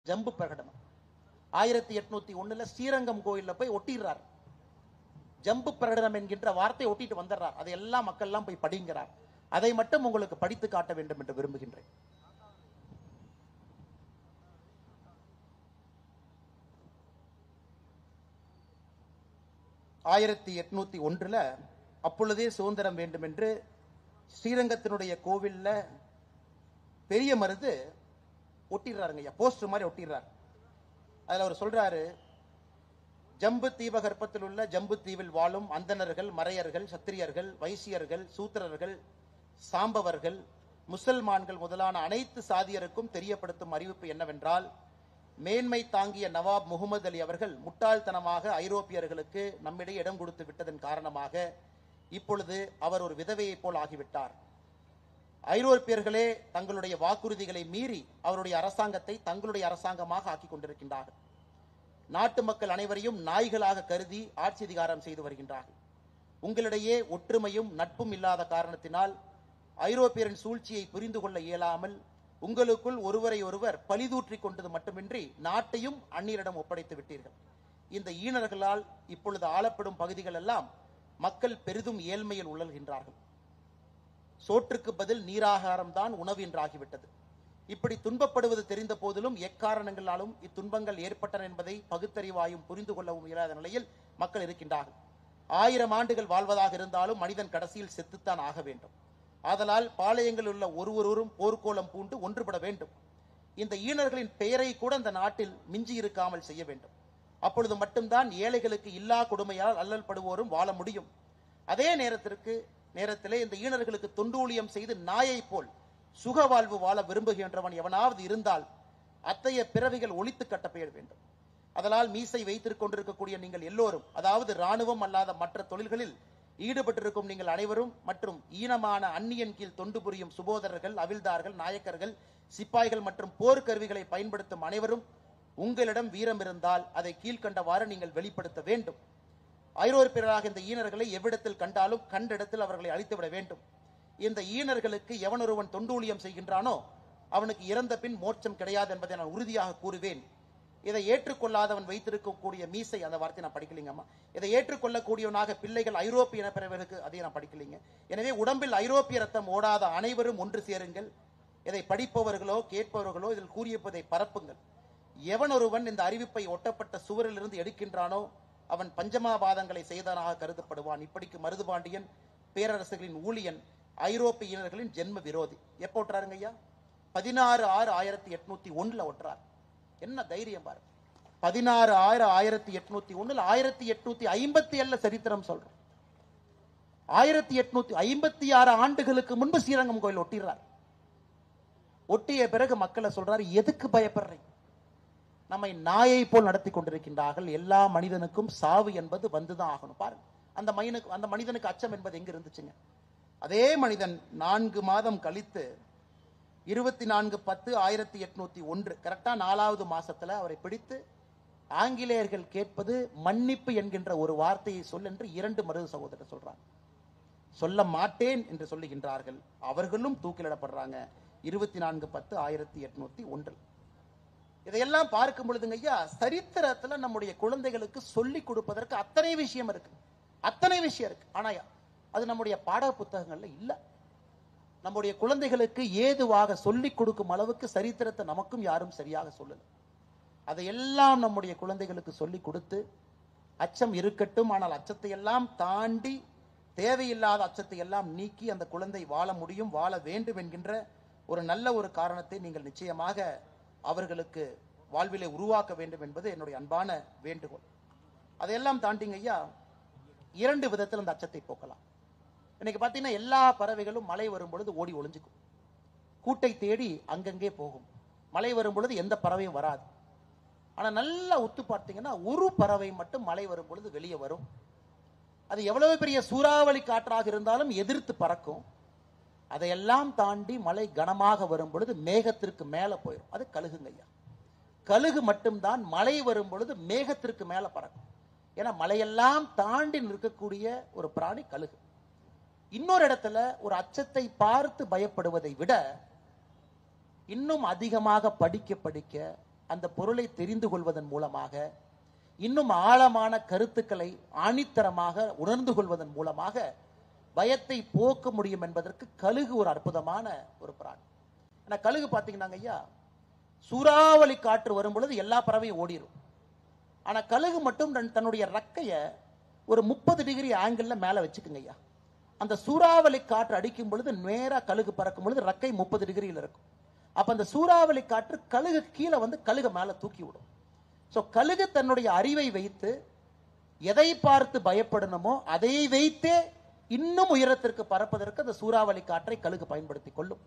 ஜம்பு பிரகடனம் 1801 ஸ்ரீரங்கம் கோயில்ல போய் ஒட்டிடுறார். ஜம்பு பிரகடனம் என்கின்ற வார்த்தை ஒட்டிட்டு வந்துடுறார். அதையெல்லாம் மக்கள் எல்லாம் போய் படிங்கிறார். அதை மட்டும் உங்களுக்கு படித்து காட்ட வேண்டும் என்று விரும்புகின்றேன். அப்பொழுதே சுதந்திரம் வேண்டும் என்று ஸ்ரீரங்கத்தினுடைய கோவில்ல பெரிய மருது ஒட்டிடுறாருங்க, போஸ்டர் மாதிரி ஒட்டிடுறார். அதுல அவர் சொல்றாரு, ஜம்பு தீபகற்பத்தில் உள்ள ஜம்பு தீவில் வாழும் அந்தணர்கள், மறையர்கள், சத்திரியர்கள், வைசியர்கள், சூத்திரர்கள், சாம்பவர்கள், முசல்மான்கள் முதலான அனைத்து சாதியருக்கும் தெரியப்படுத்தும் அறிவிப்பு என்னவென்றால், மேன்மை தாங்கிய நவாப் முகமது அலி அவர்கள் முட்டாள்தனமாக ஐரோப்பியர்களுக்கு நம்மிடையே இடம் கொடுத்து விட்டதன் காரணமாக இப்பொழுது அவர் ஒரு விதவையை போல் ஆகிவிட்டார். ஐரோப்பியர்களே தங்களுடைய வாக்குறுதிகளை மீறி அவருடைய அரசாங்கத்தை தங்களுடைய அரசாங்கமாக ஆக்கிக் கொண்டிருக்கின்றார்கள். நாட்டு மக்கள் அனைவரையும் நாய்களாக கருதி ஆட்சி அதிகாரம் செய்து வருகின்றார்கள். உங்களிடையே ஒற்றுமையும் நட்பும் இல்லாத காரணத்தினால் ஐரோப்பியரின் சூழ்ச்சியை புரிந்து கொள்ள இயலாமல் உங்களுக்குள் ஒருவரை ஒருவர் பழிதூற்றிக் கொண்டது மட்டுமின்றி நாட்டையும் அந்நியரிடம் ஒப்படைத்து விட்டீர்கள். இந்த ஈனர்களால் இப்பொழுது ஆளப்படும் பகுதிகள் எல்லாம் மக்கள் பெரிதும் ஏழ்மையில் உழல்கின்றார்கள். சோற்றுக்கு பதில் நீராகாரம் தான் உணவு என்றாகிவிட்டது. இப்படி துன்பப்படுவது தெரிந்த போதிலும் எக்காரணங்களாலும் இத்துன்பங்கள் ஏற்பட்டன என்பதை பகுத்தறிவாயும் புரிந்து கொள்ளவும் இயலாத நிலையில் மக்கள் இருக்கின்றார்கள். 1000 ஆண்டுகள் வாழ்வதாக இருந்தாலும் மனிதன் கடைசியில் செத்துத்தான் ஆக வேண்டும். ஆதலால் பாளையங்களில் உள்ள ஒருவரும் போர்க்கோலம் பூண்டு ஒன்றுபட வேண்டும். இந்த ஈனர்களின் பெயரை கூட அந்த நாட்டில் மிஞ்சி இருக்காமல் செய்ய வேண்டும். அப்பொழுது மட்டும்தான் ஏழைகளுக்கு இல்லா கொடுமையால் அல்லல் படுவோரும் வாழ முடியும். அதே நேரத்திலே இந்த ஈனர்களுக்கு தொண்டூழியம் செய்து நாயை போல் சுக வாழ்வு வாழ விரும்புகின்றவன் எவனாவது இருந்தால் அத்தகைய பிறவிகள் ஒழித்து கட்டப்பெயர் வேண்டும். அதனால் மீசை வைத்துக் கொண்டிருக்கக்கூடிய நீங்கள் எல்லோரும், அதாவது இராணுவம் அல்லாத மற்ற தொழில்களில் ஈடுபட்டிருக்கும் நீங்கள் அனைவரும் மற்றும் ஈனமான அந்நியன் கீழ் தொண்டு புரியும் சுபோதரர்கள், அவில்தார்கள், நாயக்கர்கள், சிப்பாய்கள் மற்றும் போர்க்கருவிகளை பயன்படுத்தும் அனைவரும் உங்களிடம் வீரம் இருந்தால் அதை கீழ்கண்டவாறு நீங்கள் வெளிப்படுத்த வேண்டும். ஐரோப்பியர்களாக இந்த ஈனர்களை எவ்விடத்தில் கண்டாலும் கண்ட இடத்தில் அவர்களை அழித்துவிட வேண்டும். இந்த ஈனர்களுக்கு எவனொருவன் தொண்டூழியம் செய்கின்றானோ அவனுக்கு இறந்த பின் மோட்சம் கிடையாது என்பதை நான் உறுதியாக கூறுவேன். இதை ஏற்றுக்கொள்ளாதவன் வைத்திருக்கக்கூடிய மீசை, அந்த வார்த்தை நான் படிக்கலீங்கம்மா. இதை ஏற்றுக்கொள்ளக்கூடியவனாக பிள்ளைகள் ஐரோப்பிய இனப்பிறவர்களுக்கு அதை நான் படிக்கலீங்க. எனவே உடம்பில் ஐரோப்பிய ரத்தம் ஓடாத அனைவரும் ஒன்று சேருங்கள். இதை படிப்பவர்களோ கேட்பவர்களோ இதில் கூறியிருப்பதை பரப்புங்கள். எவன் ஒருவன் இந்த அறிவிப்பை ஒட்டப்பட்ட சுவரிலிருந்து எடுக்கின்றானோ அவன் பஞ்சமாபாதங்களை செய்தவனாக கருதப்படுவான். இப்படிக்கு மருதுபாண்டியன் பேரரசுகளின் ஊழியன், ஐரோப்பிய ஈனர்களின் ஜென்ம விரோதி. எப்போ ஒட்டுறாருங்க ஐயா? 16/6/1801 ஒட்டுறார். என்ன தைரியம் பாருங்க. 16/6/1801 1857 சரித்திரம் சொல்றோம். 1856 ஆண்டுகளுக்கு முன்பு ஸ்ரீரங்கம் கோயில் ஒட்டிடுறார். ஒட்டிய பிறகு மக்களை சொல்றாரு, எதுக்கு பயப்படுறீங்க? நம்மை நாயை போல் நடத்தி கொண்டிருக்கின்றார்கள். எல்லா மனிதனுக்கும் சாவு என்பது வந்துதான் ஆகணும். பாருங்க, அந்த மனிதனுக்கு அச்சம் என்பது எங்க இருந்துச்சுங்க? அதே மனிதன் 4 மாதம் கழித்து 24/10/1801 கரெக்டா 4வது மாசத்துல அவரை பிடித்து ஆங்கிலேயர்கள் கேட்பது மன்னிப்பு என்கின்ற ஒரு வார்த்தையை சொல் என்று 2 மருது சகோதரர் சொல்றாங்க. சொல்ல மாட்டேன் என்று சொல்லுகின்றார்கள். அவர்களும் தூக்கிலிடப்படுறாங்க 24/10/1801. இதையெல்லாம் பார்க்கும் பொழுதுங்க ஐயா, சரித்திரத்துல நம்முடைய குழந்தைகளுக்கு சொல்லிக் கொடுப்பதற்கு அத்தனை விஷயம் இருக்கு. ஆனா அது நம்முடைய பாட புத்தகங்கள்ல இல்ல. நம்முடைய குழந்தைகளுக்கு ஏதுவாக சொல்லிக் கொடுக்கும் அளவுக்கு சரித்திரத்தை நமக்கும் யாரும் சரியாக சொல்லல. அதையெல்லாம் நம்முடைய குழந்தைகளுக்கு சொல்லிக் கொடுத்து, அச்சம் இருக்கட்டும், ஆனால் அச்சத்தை எல்லாம் தாண்டி தேவையில்லாத அச்சத்தை எல்லாம் நீக்கி அந்த குழந்தை வாழ முடியும், வாழ வேண்டும் என்கின்ற ஒரு நல்ல ஒரு காரணத்தை நீங்கள் நிச்சயமாக அவர்களுக்கு வாழ்விலே உருவாக்க வேண்டும் என்பது என்னுடைய அன்பான வேண்டுகோள். அதையெல்லாம் தாண்டிங்க ஐயா, 2 விதத்தில் அந்த அச்சத்தை போக்கலாம். இன்னைக்கு பார்த்தீங்கன்னா எல்லா பறவைகளும் மழை வரும் பொழுது ஓடி ஒளிஞ்சுக்கும். கூட்டை தேடி அங்கங்கே போகும். மழை வரும் பொழுது எந்த பறவையும் வராது. ஆனா நல்லா உத்து பார்த்தீங்கன்னா ஒரு பறவை மட்டும் மழை வரும் பொழுது வெளியே வரும். அது எவ்வளவு பெரிய சூறாவளி காற்றாக இருந்தாலும் எதிர்த்து பறக்கும். அதையெல்லாம் தாண்டி மழை கனமாக வரும் பொழுது மேகத்திற்கு மேல போயிடும். அது கழுகுங்க ஐயா. கழுகு மட்டும்தான் மழை வரும் பொழுது மேகத்திற்கு மேல பறக்கும். ஏன்னா மழையெல்லாம் தாண்டி நிற்கக்கூடிய ஒரு பிராணி கழுகு. இன்னொரு இடத்துல ஒரு அச்சத்தை பார்த்து பயப்படுவதை விட இன்னும் அதிகமாக படிக்க படிக்க அந்த பொருளை தெரிந்து கொள்வதன் மூலமாக, இன்னும் ஆழமான கருத்துக்களை ஆணித்தரமாக உணர்ந்து கொள்வதன் மூலமாக பயத்தை போக்க முடியும் என்பதற்கு கழுகு ஒரு அற்புதமான ஒரு பிராணி. ஆனா கழுகு பாத்தீங்கன்னா ஐயா, சூறாவளி காற்று வரும் பொழுது எல்லா பறவையும் ஓடிடும். ஆனா கழுகு மட்டும் தன்னுடைய ரக்கைய ஒரு 30 டிகிரி ஆங்கிள் மேல வச்சுக்குங்க ஐயா. அந்த சூறாவளி காற்று அடிக்கும் பொழுது நேரா கழுகு பறக்கும் பொழுது ரக்கை 30 டிகிரியில் இருக்கும். அப்ப அந்த சூறாவளி காற்று கழுகு கீழே வந்து கழுகு மேல தூக்கி விடும். சோ கழுகு தன்னுடைய அறிவை வைத்து எதை பார்த்து பயப்படணுமோ அதை வைத்தே இன்னும் உயரத்திற்கு பறப்பதற்கு அந்த சூறாவளி காற்றை கழுகு பயன்படுத்திக் கொள்ளும்.